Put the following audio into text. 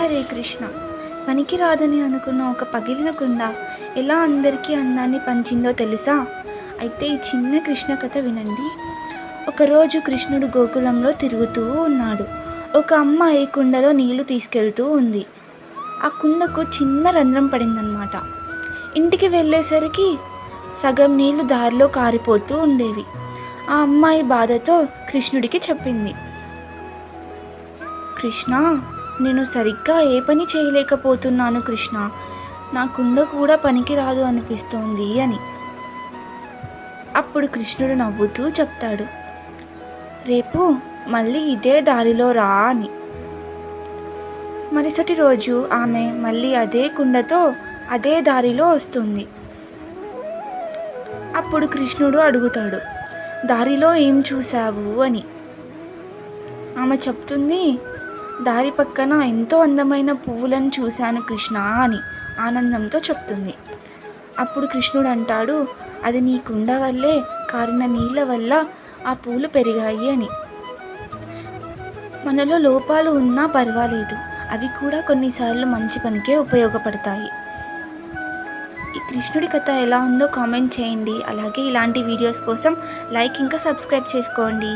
హరే కృష్ణ. పనికి రాదని అనుకున్న ఒక పగిలిన కుండ ఎలా అందరికీ అందాన్ని పంచిందో తెలుసా? అయితే ఈ చిన్న కృష్ణ కథ వినండి. ఒకరోజు కృష్ణుడు గోకులంలో తిరుగుతూ ఉన్నాడు. ఒక అమ్మాయి కుండలో నీళ్లు తీసుకెళ్తూ ఉంది. ఆ కుండకు చిన్న రంధ్రం పడిందన్నమాట. ఇంటికి వెళ్ళేసరికి సగం నీళ్లు దారిలో కారిపోతూ ఉండేవి. ఆ అమ్మాయి బాధతో కృష్ణుడికి చెప్పింది, కృష్ణ, నేను సరిగ్గా ఏ పని చేయలేకపోతున్నాను కృష్ణ, నా కుండ కూడా పనికి రాదు అనిపిస్తోంది అని. అప్పుడు కృష్ణుడు నవ్వుతూ చెప్తాడు, రేపు మళ్ళీ ఇదే దారిలో రా అని. మరుసటి రోజు ఆమె మళ్ళీ అదే కుండతో అదే దారిలో వస్తుంది. అప్పుడు కృష్ణుడు అడుగుతాడు, దారిలో ఏం చూశావు అని. ఆమె చెప్తుంది, దారి పక్కన ఎంతో అందమైన పువ్వులను చూశాను కృష్ణ అని ఆనందంతో చెప్తుంది. అప్పుడు కృష్ణుడు అంటాడు, అది నీ కుండ వల్లే కారిన నీళ్ళ వల్ల ఆ పూలు పెరిగాయి అని. మనలో లోపాలు ఉన్నా పర్వాలేదు, అవి కూడా కొన్నిసార్లు మంచి పనికే ఉపయోగపడతాయి. ఈ కృష్ణుడి కథ ఎలా ఉందో కామెంట్ చేయండి. అలాగే ఇలాంటి వీడియోస్ కోసం లైక్ ఇంకా సబ్స్క్రైబ్ చేసుకోండి.